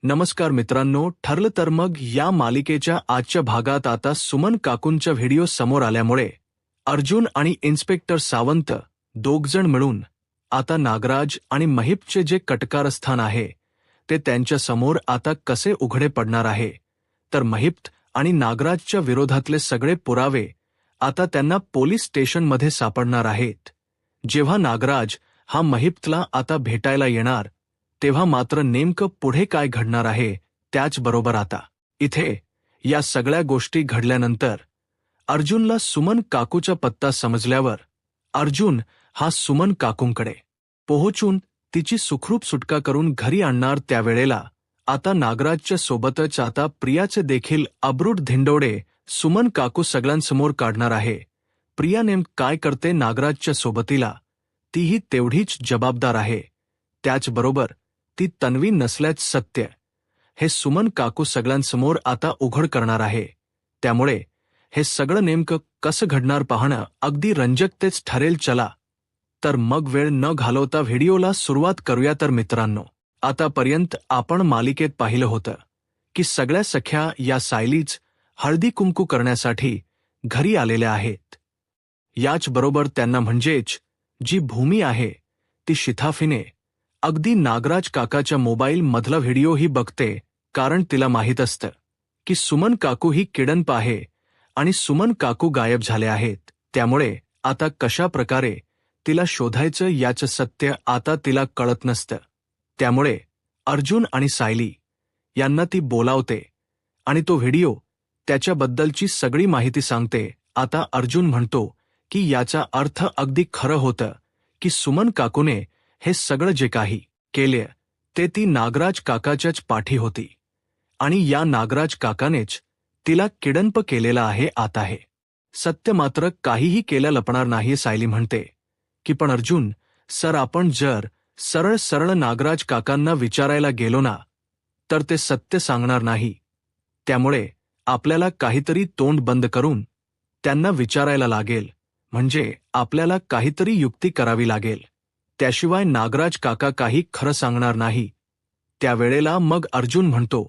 नमस्कार मित्रांनो, ठरलं तर मग या मालिकेच्या आजच्या भागात आता सुमन काकूंचा व्हिडिओ समोर आल्यामुळे अर्जुन आणि इन्स्पेक्टर सावंत दोघजण मिळून आता नागराज आणि महिपचे जे कटकारस्थान आहे ते त्यांच्या समोर आता कसे उघडे पडणार आहे, तर महिप आणि नागराजच्या विरोधातले सगळे पुरावे आता त्यांना पोलीस स्टेशनमध्ये सापडणार आहेत. जेव्हा नागराज हा महिपला आता भेटायला येणार तेव्हा मात्र नेमकं पुढे काय घडणार आहे, त्याचबरोबर आता इथे या सगळ्या गोष्टी घडल्यानंतर अर्जुनला सुमन काकूचा पत्ता समजल्यावर अर्जुन हा सुमन काकूंकडे पोहोचून तिची सुखरूप सुटका करून घरी आणणार. त्यावेळेला आता नागराजच्या सोबतच आता प्रियाचे देखील अब्रूट धिंडोडे सुमन काकू सगळ्यांसमोर काढणार आहे. प्रिया नेमकं काय करते नागराजच्या सोबतीला तीही तेवढीच जबाबदार आहे. त्याचबरोबर ती तन्वी नसल्याच सत्य हे सुमन काकू सगळ्यांसमोर आता उघड करणार आहे. त्यामुळे हे सगळं नेमकं कसं घडणार पाहणं अगदी रंजकतेच ठरेल. चला तर मग वेळ न घालवता व्हिडिओला सुरुवात करूया. तर मित्रांनो, आतापर्यंत आपण मालिकेत पाहिलं होतं की सगळ्या सख्या या सायलीच हळदी कुंकू करण्यासाठी घरी आलेल्या आहेत. याचबरोबर त्यांना म्हणजेच जी भूमी आहे ती शिथाफीने अगदी नागराज काकाच्या मोबाईल मधला व्हिडिओही बघते, कारण तिला माहीत असतं की सुमन काकू ही किडनप आहे आणि सुमन काकू गायब झाले आहेत. त्यामुळे आता कशा प्रकारे तिला शोधायचं याचं सत्य आता तिला कळत नसतं. त्यामुळे अर्जुन आणि सायली यांना ती बोलावते आणि तो व्हिडिओ त्याच्याबद्दलची सगळी माहिती सांगते. आता अर्जुन म्हणतो की याचा अर्थ अगदी खरं होतं की सुमन काकूने हे सगळं जे काही केले ते ती नागराज काकाच्याच पाठी होती आणि या नागराज काकानेच तिला किडनप केलेला आहे. आता हे सत्य मात्र काहीही केल्या लपणार नाही. सायली म्हणते की पण अर्जुन सर, आपण जर सरळ सरळ नागराज काकांना विचारायला गेलो ना तर ते सत्य सांगणार नाही. त्यामुळे आपल्याला काहीतरी तोंड बंद करून त्यांना विचारायला लागेल, म्हणजे आपल्याला काहीतरी युक्ती करावी लागेल. त्याशिवाय नागराज काका काही खरं सांगणार नाही. त्यावेळेला मग अर्जुन म्हणतो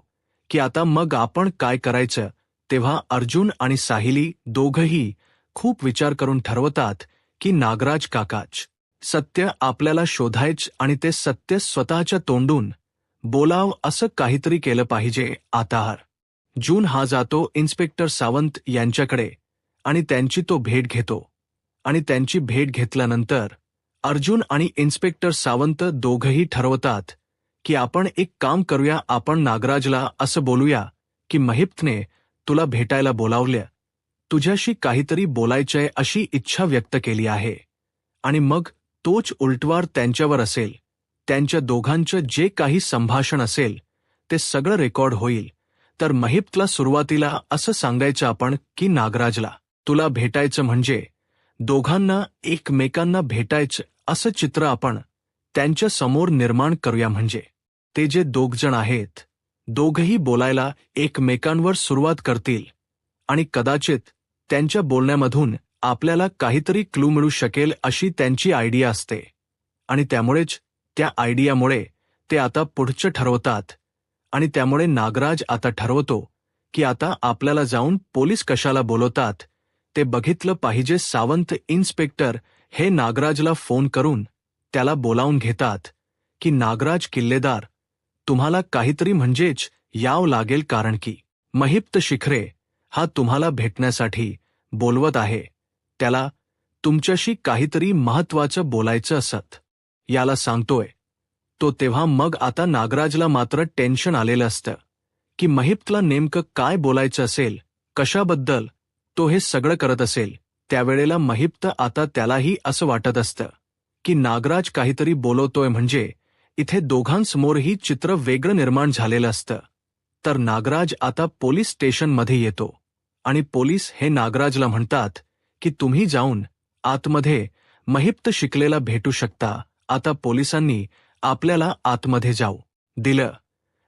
की आता मग आपण काय करायचं. तेव्हा अर्जुन आणि साहिली दोघंही खूप विचार करून ठरवतात की नागराज काकाच सत्य आपल्याला शोधायच आणि ते सत्य स्वतःच्या तोंडून बोलाव असं काहीतरी केलं पाहिजे. आता अर्जुन हा जातो इन्स्पेक्टर सावंत यांच्याकडे आणि त्यांची तो भेट घेतो आणि त्यांची भेट घेतल्यानंतर अर्जुन आणि इन्स्पेक्टर सावंत दोघंही ठरवतात की आपण एक काम करूया, आपण नागराजला असं बोलूया की महिपने तुला भेटायला बोलावलं, तुझ्याशी काहीतरी बोलायचंय अशी इच्छा व्यक्त केली आहे आणि मग तोच उलटवार त्यांच्यावर असेल. त्यांच्या दोघांचं जे काही संभाषण असेल ते सगळं रेकॉर्ड होईल. तर महिपला सुरुवातीला असं सांगायचं आपण की नागराजला तुला भेटायचं म्हणजे दोघांना एकमेकांना भेटायचं असं चित्र आपण त्यांच्या समोर निर्माण करूया. म्हणजे ते जे दोघजण आहेत दोघंही बोलायला एकमेकांवर सुरुवात करतील आणि कदाचित त्यांच्या बोलण्यामधून आपल्याला काहीतरी क्लू मिळू शकेल अशी त्यांची आयडिया असते. आणि त्यामुळेच त्या आयडियामुळे ते आता पुढचं ठरवतात आणि त्यामुळे नागराज आता ठरवतो की आता आपल्याला जाऊन पोलीस कशाला बोलवतात ते बघितलं पाहिजे. सावंत इन्स्पेक्टर हे नागराजला फोन करून त्याला बोलावून घेतात की नागराज किल्लेदार, तुम्हाला काहीतरी म्हणजेच यावं लागेल, कारण की महिप शिखरे हा तुम्हाला भेटण्यासाठी बोलवत आहे. त्याला तुमच्याशी काहीतरी महत्वाचं बोलायचं असत याला सांगतोय तो. तेव्हा मग आता नागराजला मात्र टेन्शन आलेलं असतं की महिपला नेमकं काय बोलायचं असेल, कशाबद्दल तो हे सगळं करत असेल. त्यावेळेला महिप आता त्यालाही असं वाटत असतं की नागराज काहीतरी बोलवतोय, म्हणजे इथे दोघांसमोरही चित्र वेगळं निर्माण झालेलं असतं. तर नागराज आता पोलीस स्टेशनमध्ये येतो आणि पोलीस हे नागराजला म्हणतात की तुम्ही जाऊन आतमध्ये महिप शिकलेला भेटू शकता. आता पोलिसांनी आपल्याला आतमध्ये जाऊ दिलं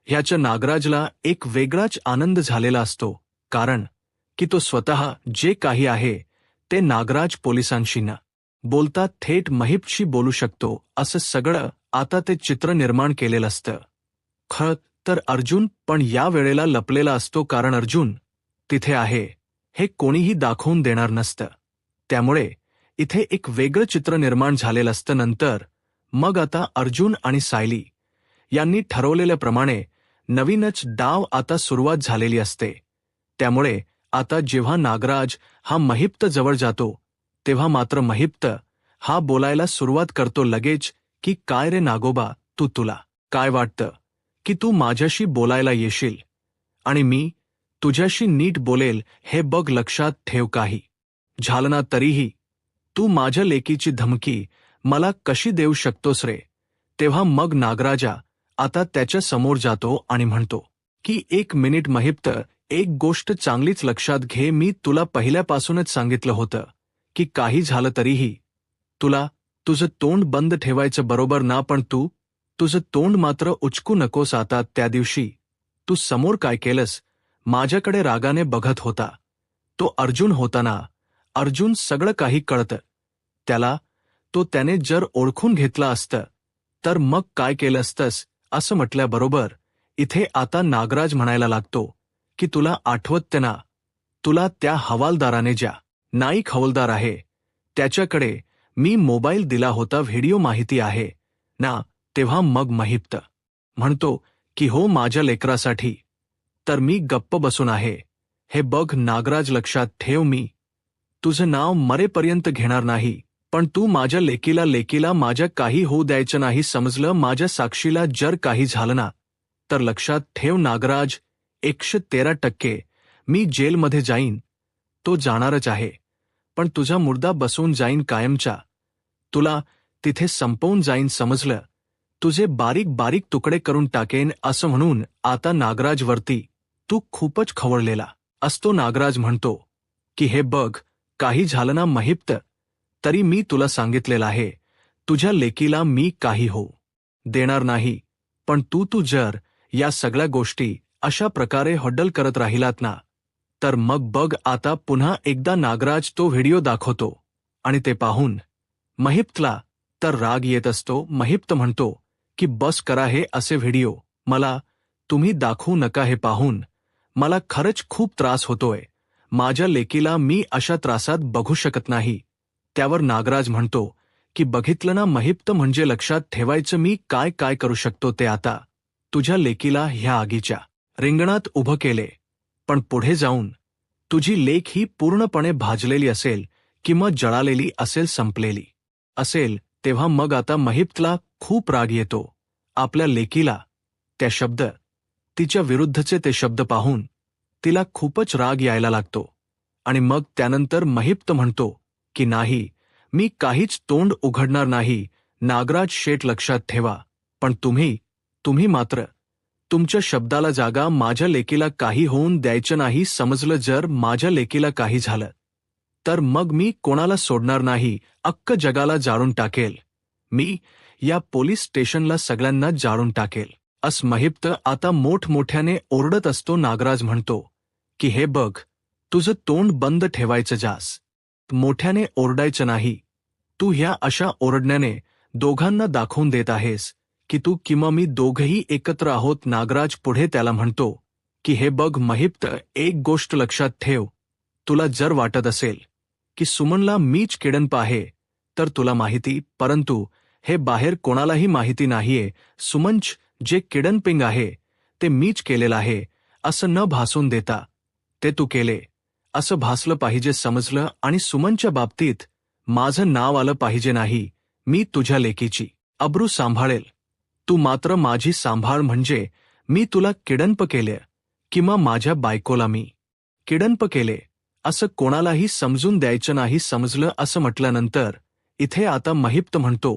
ह्याच्या नागराजला एक वेगळाच आनंद झालेला असतो, कारण की तो स्वतः जे काही आहे ते नागराज पोलिसांशी न बोलता थेट महिपशी बोलू शकतो असं सगळं आता ते चित्र निर्माण केलेलं असतं. खरं तर अर्जुन पण या वेळेला लपलेला असतो, कारण अर्जुन तिथे आहे हे कोणीही दाखवून देणार नसतं. त्यामुळे इथे एक वेगळं चित्र निर्माण झालेलं असतं. नंतर मग आता अर्जुन आणि सायली यांनी ठरवलेल्याप्रमाणे नवीनच डाव आता सुरुवात झालेली असते. त्यामुळे आता जेव्हा नागराज हा महिप्त जवळ जातो तेव्हा मात्र महिप्त हा बोलायला सुरुवात करतो लगेच, की काय रे नागोबा, तुला काय वाटतं की तू माझ्याशी बोलायला येशील आणि मी तुझ्याशी नीट बोलेल हे बघ, लक्षात ठेव. काही झालं ना तरीही तू माझ्या लेकीची धमकी मला कशी देऊ शकतोस रे? तेव्हा मग नागराजा आता त्याच्या समोर जातो आणि म्हणतो की 1 मिनिट महिप्त, एक गोष्ट चांगलीच लक्षात घे, मी तुला पहिल्यापासूनच सांगितलं होतं की काही झालं तरीही तुला तुझं तोंड बंद ठेवायचं, बरोबर ना? पण तू तुझं तोंड मात्र उचकू नकोस. आता त्या दिवशी तू समोर काय केलंस? माझ्याकडे रागाने बघत होता तो अर्जुन होता ना? अर्जुन सगळं काही कळतं त्याला. त्याने जर ओळखून घेतला असतं तर मग काय केलं असतंस? असं म्हटल्याबरोबर इथे आता नागराज म्हणायला लागतो की तुला आठवतं ना, तुला त्या हवालदाराने, ज्या नाईक हवालदार आहे त्याच्याकडे मी मोबाईल दिला होता, व्हिडिओ माहिती आहे ना? तेव्हा मग महिप्त म्हणतो की हो, माझ्या लेकरासाठी तर मी गप्प बसून आहे. हे बघ नागराज, लक्षात ठेव, मी तुझं नाव मरेपर्यंत घेणार नाही, पण तू माझ्या लेकीला माझ्या काही होऊ द्यायचं नाही, समजलं? माझ्या साक्षीला जर काही झालं ना तर लक्षात ठेव नागराज, 113% मी जेलमध्ये जाईन. तो जाणारच आहे, पण तुझा मुर्दा बसवून जाईन कायमचा. तुला तिथे संपवून जाईन, समजलं? तुझे बारीक बारीक तुकडे करून टाकेन. असं म्हणून आता नागराजवरती तू खूपच खवळलेला असतो. नागराज म्हणतो की हे बघ, काही झालं ना महिप्त, तरी मी तुला सांगितलेलं आहे तुझ्या लेकीला मी काही होऊ देणार नाही, पण तू जर या सगळ्या गोष्टी अशा प्रकारे हड्डल करत राहिलात ना तर मग बघ. आता पुन्हा एकदा नागराज तो व्हिडिओ दाखवतो आणि ते पाहून महिप्तला तर राग येत असतो. महिप्त म्हणतो की बस करा हे असे व्हिडिओ, मला तुम्ही दाखवू नका. हे पाहून मला खरंच खूप त्रास होतोय. माझ्या लेकीला मी अशा त्रासात बघू शकत नाही. त्यावर नागराज म्हणतो की बघितलं ना महिप्त, म्हणजे लक्षात ठेवायचं मी काय काय करू शकतो ते. आता तुझ्या लेकीला ह्या आगीच्या रिंगणात उभं केले, पण पुढे जाऊन तुझी लेक ही पूर्णपणे भाजलेली असेल किंवा जळालेली असेल, संपलेली असेल. तेव्हा मग आता महिप्तला खूप राग येतो आपल्या लेकीला. त्या शब्द, तिच्या विरुद्धचे ते शब्द पाहून तिला खूपच राग यायला लागतो आणि मग त्यानंतर महिप्त म्हणतो की नाही, मी काहीच तोंड उघडणार नाही. नागराज शेठ, लक्षात ठेवा, पण तुम्ही मात्र तुमच्या शब्दाला जागा. माझ्या लेकीला काही होऊन द्यायचं नाही, समजलं? जर माझ्या लेकीला काही झालं तर मग मी कोणाला सोडणार नाही, अख्ख जगाला जाळून टाकेल. मी या पोलीस स्टेशनला सगळ्यांना जाळून टाकेल. महिप्त आता मोठमोठ्याने ओरडत असतो. नागराज म्हणतो की हे बघ, तुझं तोंड बंद ठेवायचं, जास्त मोठ्याने ओरडायचं नाही. तू ह्या अशा ओरडण्याने दोघांना दाखवून देत आहेस की तू किंवा मी दोघंही एकत्र आहोत. नागराज पुढे त्याला म्हणतो की हे बघ महिप्त, एक गोष्ट लक्षात ठेव, तुला जर वाटत असेल की सुमनला मीच किडनप आहे तर तुला माहिती, परंतु हे बाहेर कोणालाही माहिती नाहीये. सुमनच जे किडनपिंग आहे ते मीच केलेलं आहे असं न भासून देता ते तू केले असं भासलं पाहिजे, समजलं? आणि सुमनच्या बाबतीत माझं नाव आलं पाहिजे नाही. मी तुझ्या लेकीची अब्रू सांभाळेल, तू मात्र माझी सांभाळ. म्हणजे मी तुला किडनप केले किंवा माझ्या बायकोला मी किडनप केले असं कोणालाही समजून द्यायचं नाही, समजलं? असं म्हटल्यानंतर इथे आता महिप्त म्हणतो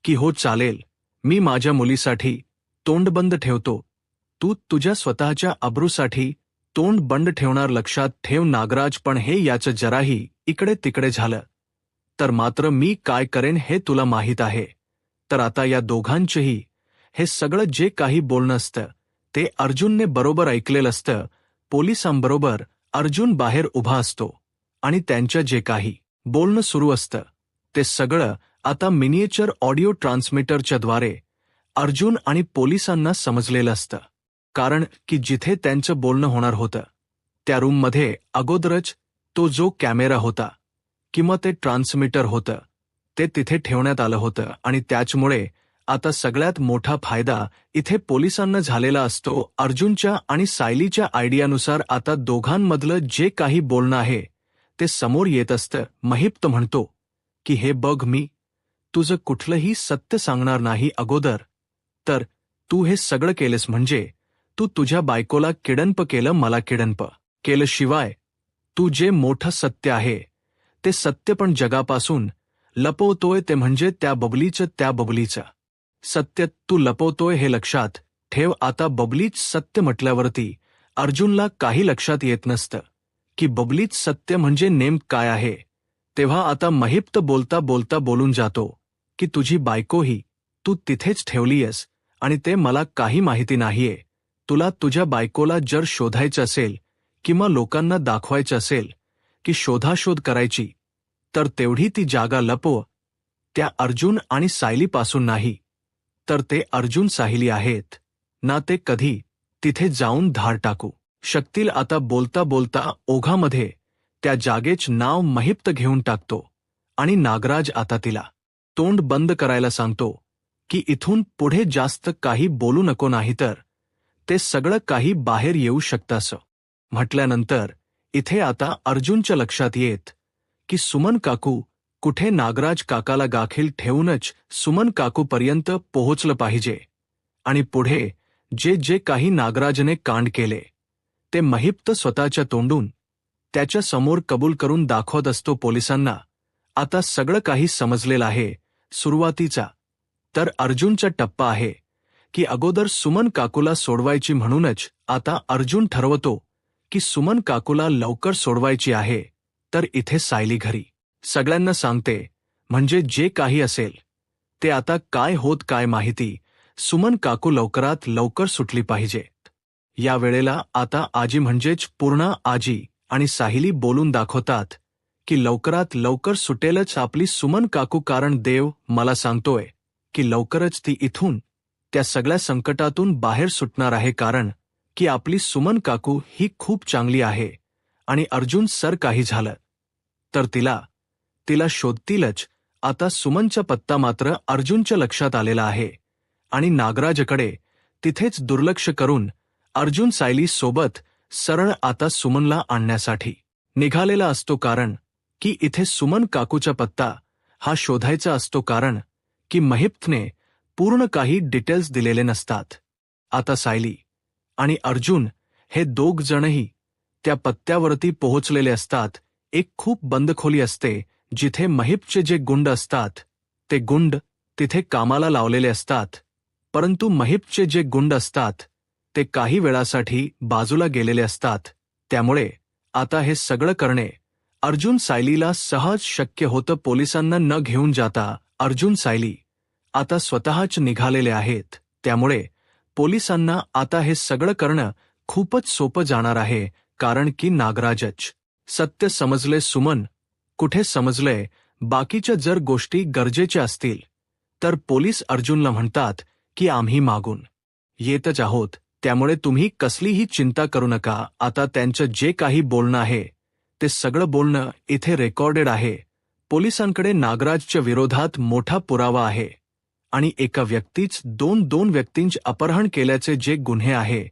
की हो चालेल, मी माझ्या मुलीसाठी तोंड बंद ठेवतो, तू तुझ्या स्वतःच्या अब्रूसाठी तोंड बंद ठेवणार. लक्षात ठेव नागराज, पण हे याचं जराही इकडे तिकडे झालं तर मात्र मी काय करेन हे तुला माहीत आहे. तर आता या दोघांचेही हे सगळं जे काही बोलणं असतं ते अर्जुनने बरोबर ऐकलेलं असतं. पोलिसांबरोबर अर्जुन बाहेर उभा असतो आणि त्यांच्या जे काही बोलणं सुरू असतं ते सगळं आता मिनिएचर ऑडिओ ट्रान्समीटरच्या द्वारे अर्जुन आणि पोलिसांना समजलेलं असतं. कारण की जिथे त्यांचं बोलणं होणार होतं त्या रूममध्ये अगोदरच तो जो कॅमेरा होता किंवा ते ट्रान्समीटर होतं ते तिथे ठेवण्यात आलं होतं आणि त्याचमुळे आता सगळ्यात मोठा फायदा इथे पोलिसांना झालेला असतो. अर्जुनच्या आणि सायलीच्या आयडियानुसार आता दोघांमधलं जे काही बोलणं आहे ते समोर येत असतं. महिप्त म्हणतो की हे बघ, मी तुझं कुठलंही सत्य सांगणार नाही अगोदर, तर तू हे सगळं केलंस म्हणजे तू तुझ्या बायकोला किडनप केलं, मला किडनप केलं. शिवाय तू जे मोठं सत्य आहे ते सत्य पण जगापासून लपवतोय, ते म्हणजे त्या बबलीचं सत्य तू लपवतोय हे लक्षात ठेव. आता बबलीच सत्य म्हटल्यावरती अर्जुनला काही लक्षात येत नसतं की बबलीच सत्य म्हणजे नेमकं काय आहे. तेव्हा आता महिप्त बोलता बोलता बोलून जातो की तुझी बायकोही तू तिथेच ठेवलीयस आणि ते मला काही माहिती नाहीये. तुला तुझ्या बायकोला जर शोधायचं असेल किंवा लोकांना दाखवायचं असेल की शोधाशोध करायची, तर तेवढी ती जागा लपव. त्या अर्जुन आणि सायलीपासून नाही, तर ते अर्जुन सायली आहेत ना, ते कधी तिथे जाऊन धाड टाकू शकतील. आता बोलता बोलता ओघामध्ये त्या जागेच नाव महिप्त घेऊन टाकतो आणि नागराज आता तिला तोंड बंद करायला सांगतो की इथून पुढे जास्त काही बोलू नको, नाहीतर ते सगळं काही बाहेर येऊ शकतं. असं म्हटल्यानंतर इथे आता अर्जुनच्या लक्षात येत की सुमन काकू कुठे नागराज काकाला गाखील ठेवूनच सुमन काकूपर्यंत पोहोचलं पाहिजे आणि पुढे जे जे काही नागराजने कांड केले ते महिप्त स्वतःच्या तोंडून त्याच्या समोर कबूल करून दाखवत असतो पोलिसांना. आता सगळं काही समजलेलं आहे. सुरुवातीचा तर अर्जुनचा टप्पा आहे की अगोदर सुमन काकूला सोडवायची, म्हणूनच आता अर्जुन ठरवतो की सुमन काकूला लवकर सोडवायची आहे. तर इथे सायली घरी सगळ्यांना सांगते, म्हणजे जे काही असेल ते आता काय होत काय माहिती, सुमन काकू लवकरात लवकर सुटली पाहिजे. या वेळेला आता आजी म्हणजेच पूर्णा आजी आणि सायली बोलून दाखवतात की लवकरात लवकर सुटेलच आपली सुमन काकू, कारण देव मला सांगतोय की लवकरच ती इथून त्या सगळ्या संकटातून बाहेर सुटणार आहे, कारण की आपली सुमन काकू ही खूप चांगली आहे आणि अर्जुन सर काही झालं तर तिला शोधतीलच. आता सुमनचा पत्ता मात्र अर्जुनच्या लक्षात आलेला आहे आणि नागराजकडे तिथेच दुर्लक्ष करून अर्जुन सायली सोबत सरळ आता सुमनला आणण्यासाठी निघालेला असतो, कारण की इथे सुमन काकूचा पत्ता हा शोधायचा असतो, कारण की महिप्तने पूर्ण काही डिटेल्स दिलेले नसतात. आता सायली आणि अर्जुन हे दोघ जणही त्या पत्त्यावरती पोहोचलेले असतात. एक खूप बंद खोली असते जिथे महिप्तचे जे गुंड असतात ते गुंड तिथे कामाला लावलेले असतात, परंतु महिप्तचे जे गुंड असतात ते काही वेळासाठी बाजूला गेलेले असतात. त्यामुळे आता हे सगळं करणे अर्जुन सायलीला सहज शक्य होतं. पोलिसांना न घेऊन जाता अर्जुन सायली आता स्वतःच निघालेले आहेत, त्यामुळे पोलिसांना आता हे सगळं करणं खूपच सोपं जाणार आहे, कारण की नागराजच सत्य समजले. सुमन कुठे समजलंय, बाकीच्या जर गोष्टी गरजेच्या असतील तर पोलीस अर्जुनला म्हणतात की आम्ही मागून येतच आहोत, त्यामुळे तुम्ही कसलीही चिंता करू नका. आता त्यांचं जे काही बोलणं आहे ते सगळं बोलणं इथे रेकॉर्डेड आहे. पोलिसांकडे नागराजच्या विरोधात मोठा पुरावा आहे आणि एका व्यक्तीच दोन व्यक्तींचे अपहरण केल्याचे जे गुन्हे आहे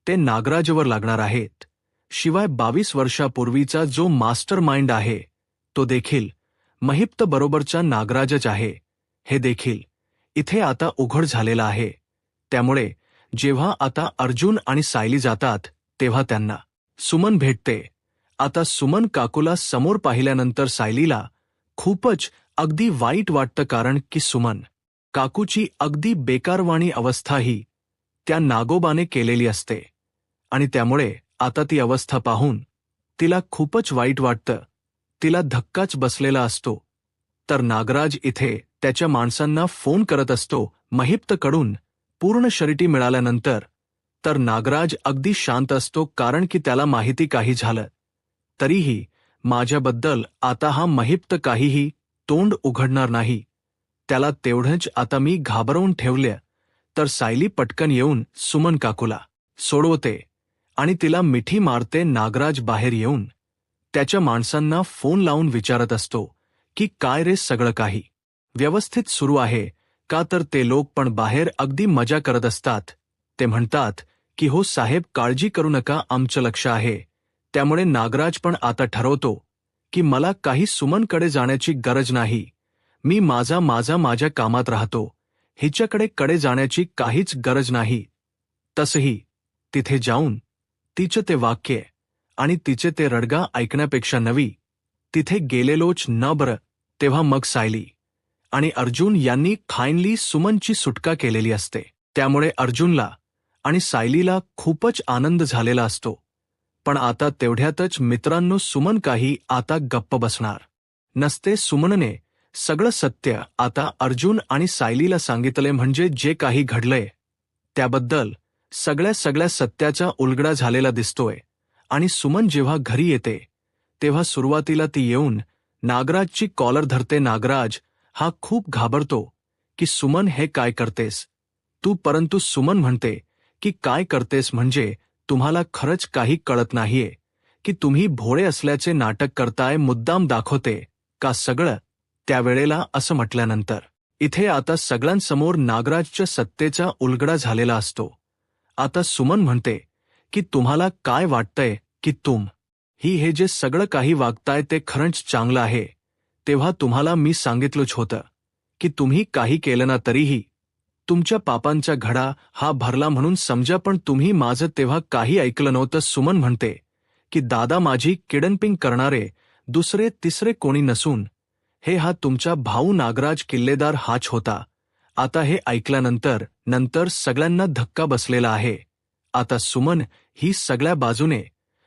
ते नागराजवर लागणार आहेत. शिवाय 22 वर्षापूर्वीचा जो मास्टर माइंड आहे तो देखील महिप्त बरोबरचा नागराजच आहे, हे देखील इथे आता उघड झालेलं आहे. त्यामुळे जेव्हा आता अर्जुन आणि सायली जातात तेव्हा त्यांना सुमन भेटते. आता सुमन काकूला समोर पाहिल्यानंतर सायलीला खूपच अगदी वाईट वाटतं, कारण की सुमन काकूची अगदी बेकारवाणी अवस्थाही त्या नागोबाने केलेली असते आणि त्यामुळे आता ती अवस्था पाहून तिला खूपच वाईट वाटतं. तिला धक्काच बसलेला असतो. तर नागराज इथे त्याच्या माणसांना फोन करत असतो. महिप्तकडून पूर्ण शरिटी मिळाल्यानंतर तर नागराज अगदी शांत असतो, कारण की त्याला माहिती काही झालं तरीही माझ्याबद्दल आता हा महिप्त काहीही तोंड उघडणार नाही. त्याला तेवढंच आता मी घाबरवून ठेवलं. तर सायली पटकन येऊन सुमन काकूला सोडवते आणि तिला मिठी मारते. नागराज बाहेर येऊन त्याच्या माणसांना फोन लावून विचारत असतो की काय रे, सगळं काही व्यवस्थित सुरू आहे का? तर ते लोक पण बाहेर अगदी मजा करत असतात. ते म्हणतात की हो साहेब, काळजी करू नका, आमचं लक्ष आहे. त्यामुळे नागराज पण आता ठरवतो की मला काही सुमनकडे जाण्याची गरज नाही. मी माझ्या कामात राहतो. हिच्याकडे जाण्याची काहीच गरज नाही. तसही तिथे जाऊन तिचं ते वाक्य आणि तिचे ते रडगा ऐकण्यापेक्षा नवी तिथे गेलेलोच न बरं. तेव्हा मग सायली आणि अर्जुन यांनी खाईनली सुमनची सुटका केलेली असते. त्यामुळे अर्जुनला आणि सायलीला खूपच आनंद झालेला असतो. पण आता तेवढ्यातच मित्रांनो, सुमन काही आता गप्प बसणार नसते. सुमनने सगळं सत्य आता अर्जुन आणि सायलीला सांगितले. म्हणजे जे काही घडलंय त्याबद्दल सगळ्या सत्याचा उलगडा झालेला दिसतोय. आणि सुमन जेव्हा घरी येते तेव्हा सुरुवातीला ती येऊन नागराजची कॉलर धरते. नागराज हा खूप घाबरतो की सुमन, हे काय करतेस तू? परंतु सुमन म्हणते की काय करतेस म्हणजे तुम्हाला खरंच काही कळत नाहीये की तुम्ही भोळे असल्याचे नाटक करताय, मुद्दाम दाखवते का सगळं? त्यावेळेला असं म्हटल्यानंतर इथे आता सगळ्यांसमोर नागराजच्या सत्तेचा उलगडा झालेला असतो. आता सुमन म्हणते की तुम्हाला काय वाटतंय की हे जे सगळं काही वागताय ते खरंच चांगलं आहे? तेव्हा तुम्हाला मी सांगितलंच होतं की तुम्ही काही केलं ना तरीही तुमच्या पापांचा घडा हा भरला म्हणून समजा, पण तुम्ही माझं तेव्हा काही ऐकलं नव्हतं. सुमन म्हणते की दादा, माझी किडनपिंग करणारे दुसरे तिसरे कोणी नसून हा तुमचा भाऊ नागराज किल्लेदार हाच होता. आता हे ऐकल्यानंतर सगळ्यांना धक्का बसलेला आहे. आता सुमन ही सगळ्या बाजूने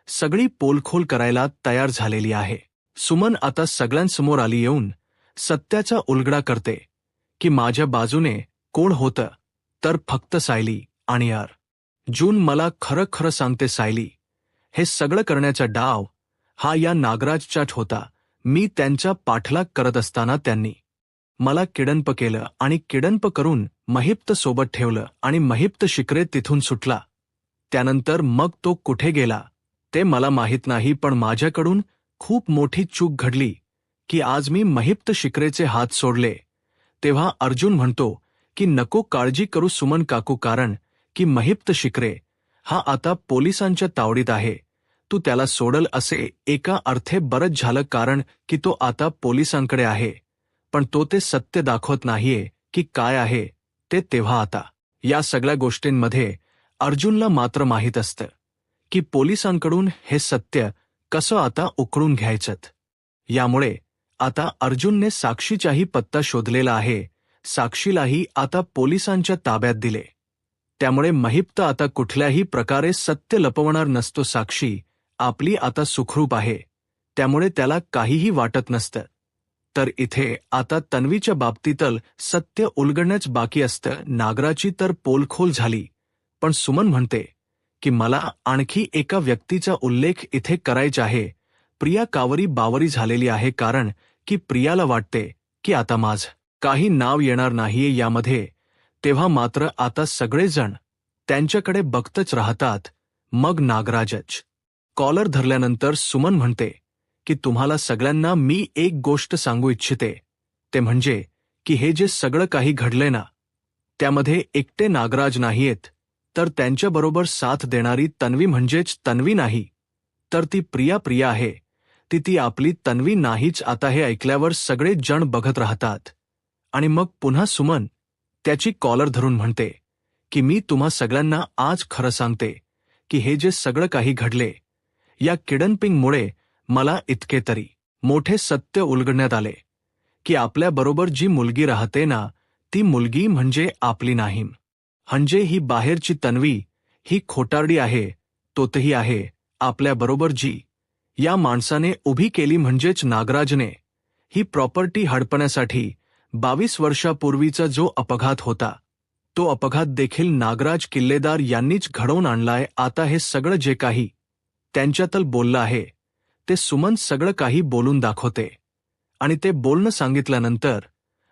सगळी पोलखोल करायला तयार झालेली आहे. सुमन आता सगळ्यांसमोर आली, येऊन सत्याचा उलगडा करते की माझ्या बाजूने कोण होतं? तर फक्त सायली आणि अर्जुन. मला खरं खरं सांगते सायली, हे सगळं करण्याचा डाव हा या नागराजचाच होता. मी त्यांचा पाठलाग करत असताना त्यांनी मला किडनप केलं आणि किडनप करून महिप्त सोबत ठेवलं आणि महिप्त शिकरे तिथून सुटला. त्यानंतर मग तो कुठे गेला ते मला माहीत नाही, पण माझ्याकडून खूप मोठी चूक घडली की आज मी महिप्त शिकरेचे हात सोडले. तेव्हा अर्जुन म्हणतो की नको काळजी करू सुमन काकू, कारण की महिप्त शिकरे हा आता पोलिसांच्या तावडीत आहे. तू त्याला सोडल असे एका अर्थे बरंच झालं, कारण की तो आता पोलिसांकडे आहे. पण तो ते सत्य दाखवत नाहीये की काय आहे ते. तेव्हा आता या सगळ्या गोष्टींमध्ये अर्जुनला मात्र माहीत असतं की पोलिसांकडून हे सत्य कसं आता उकळून घ्यायचं. यामुळे आता अर्जुनने साक्षीचाही पत्ता शोधलेला आहे. साक्षीलाही आता पोलिसांच्या ताब्यात दिले. त्यामुळे महिप्त आता कुठल्याही प्रकारे सत्य लपवणार नसतो. साक्षी आपली आता सुखरूप आहे, त्यामुळे त्याला काहीही वाटत नसतं. तर इथे आता तन्वीच्या बाबतीतल सत्य उलगडणंच बाकी असतं. नागराची तर पोलखोल झाली, पण सुमन म्हणते की मला आणखी एका व्यक्तीचा उल्लेख इथे करायचा आहे. प्रिया कावरी बावरी झालेली आहे, कारण की प्रियाला वाटते की आता माझं काही नाव येणार नाहीये यामध्ये. तेव्हा मात्र आता सगळेजण त्यांच्याकडे बघतच राहतात. मग नागराजच कॉलर धरल्यानंतर सुमन म्हणते की तुम्हाला सगळ्यांना मी एक गोष्ट सांगू इच्छिते, ते म्हणजे की हे जे सगळं काही घडलंय ना, त्यामध्ये एकटे नागराज नाहीयेत, तर त्यांच्याबरोबर साथ देणारी तन्वी म्हणजेच तन्वी नाही, तर ती प्रिया आहे. ती आपली तन्वी नाहीच. आता हे ऐकल्यावर सगळे जण बघत राहतात आणि मग पुन्हा सुमन त्याची कॉलर धरून म्हणते की मी तुम्हा सगळ्यांना आज खरं सांगते की हे जे सगळं काही घडले या किडनपिंगमुळे मला इतके तरी मोठे सत्य उलगडण्यात आले की आपल्याबरोबर जी मुलगी राहते ना, ती मुलगी म्हणजे आपली नाही. म्हणजे ही बाहेरची तन्वी ही खोटारडी आहे. तोतही आहे आपल्याबरोबर जी या माणसाने उभी केली, म्हणजेच नागराजने. ही प्रॉपर्टी हडपण्यासाठी 22 वर्षापूर्वीचा जो अपघात होता, तो अपघात देखील नागराज किल्लेदार यांनीच घडवून आणलाय. आता हे सगळं जे काही त्यांच्यातल बोललं आहे ते सुमन सगळं काही बोलून दाखवते. आणि ते बोलणं सांगितल्यानंतर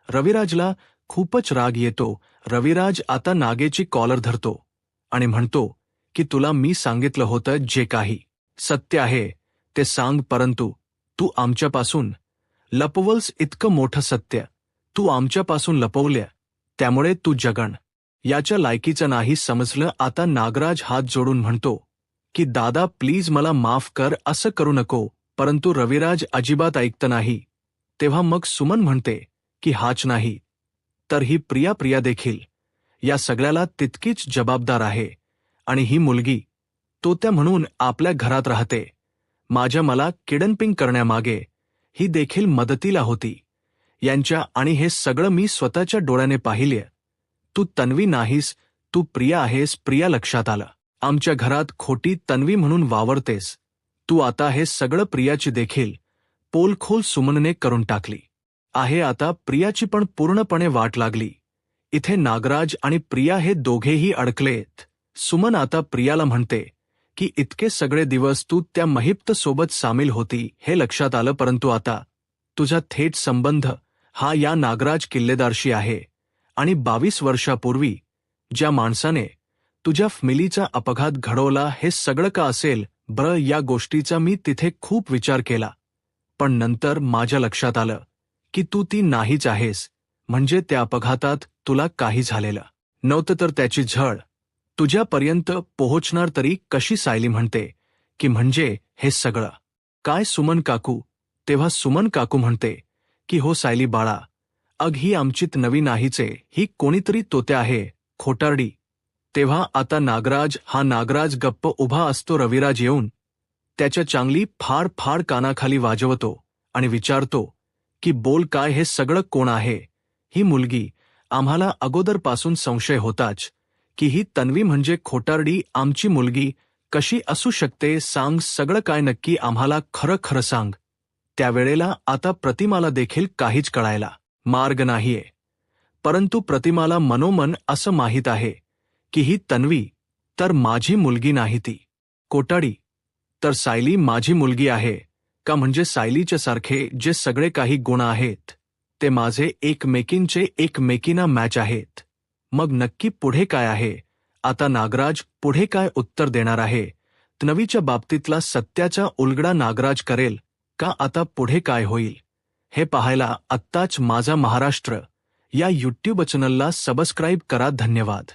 रविराजला खूपच राग येतो. रविराज आता नागेची कॉलर धरतो आणि म्हणतो की तुला मी सांगितलं होतं जे काही सत्य आहे ते सांग, परंतु तू आमच्यापासून लपवलंस इतकं मोठं सत्य तू आमच्यापासून लपवलं, त्यामुळे तू जगण याच्या लायकीचं नाही समजलं. आता नागराज हात जोडून म्हणतो की दादा प्लीज मला माफ कर, असं करू नको, परंतु रविराज अजिबात ऐकत नाही. तेव्हा मग सुमन म्हणते की हाच नाही तर ही प्रिया देखील या सगळ्याला तितकीच जबाबदार आहे. आणि ही मुलगी तोत्या म्हणून आपल्या घरात राहते. मला किडनपिंग करण्यामागे ही देखील मदतीला होती यांच्या, आणि हे सगळं मी स्वतःच्या डोळ्याने पाहिले. तू तन्वी नाहीस, तू प्रिया आहेस. प्रिया लक्षात आलं, आमच्या घरात खोटी तन्वी म्हणून वावरतेस तू. आता हे सगळं प्रियाची देखील पोलखोल सुमनने करून टाकली आहे. आता प्रियाची पण पूर्णपणे वाट लागली. इथे नागराज आणि प्रिया हे दोघेही अडकलेत. सुमन आता प्रियाला म्हणते की इतके सगळे दिवस तू त्या महिप्त सोबत सामील होती हे लक्षात आलं, परंतु आता तुझा थेट संबंध हा या नागराज किल्लेदारशी आहे. आणि 22 वर्षापूर्वी ज्या माणसाने तुझ्या फॅमिलीचा अपघात घडवला हे सगळं का असेल बरं? या गोष्टीचा मी तिथे खूप विचार केला, पण नंतर माझ्या लक्षात आलं की तू ती नाहीच आहेस. म्हणजे त्या अपघातात तुला काही झालेलं नव्हतं तर त्याची झळ तुझ्यापर्यंत पोहोचणार तरी कशी? सायली म्हणते की म्हणजे हे सगळं काय सुमन काकू? तेव्हा सुमन काकू म्हणते की हो सायली बाळा, अग ही आमचीत नवी नाहीचे, ही कोणीतरी तोत्या आहे, खोटारडी. तेव्हा आता नागराज गप्प उभा असतो. रविराज येऊन त्याच्या चांगली फाड कानाखाली वाजवतो आणि विचारतो की बोल काय हे सगळं कोण आहे? ही मुलगी आम्हाला अगोदरपासून संशय होताच की ही तन्वी म्हणजे खोटारडी. आमची मुलगी कशी असू शकते? सांग सगळं काय नक्की, आम्हाला खरं सांग. त्यावेळेला आता प्रतिमाला देखील काहीच कळायला मार्ग नाहीये, परंतु प्रतिमाला मनोमन असं माहीत आहे की ही तन्वी तर माझी मुलगी नाही, ती कोटाडी तर सायली माझी मुलगी आहे का? म्हणजे सायलीच्या सारखे जे सगळे काही गुण आहेत ते माझे एकमेकींना मॅच आहेत. मग नक्की पुढे काय आहे? आता नागराज पुढे काय उत्तर देणार आहे? तन्वीच्या बाबतीतला सत्याचा उलगडा नागराज करेल का? आता पुढे काय होईल हे पाहायला आत्ताच माझा महाराष्ट्र या यूट्यूब चॅनलला सबस्क्राईब करा. धन्यवाद.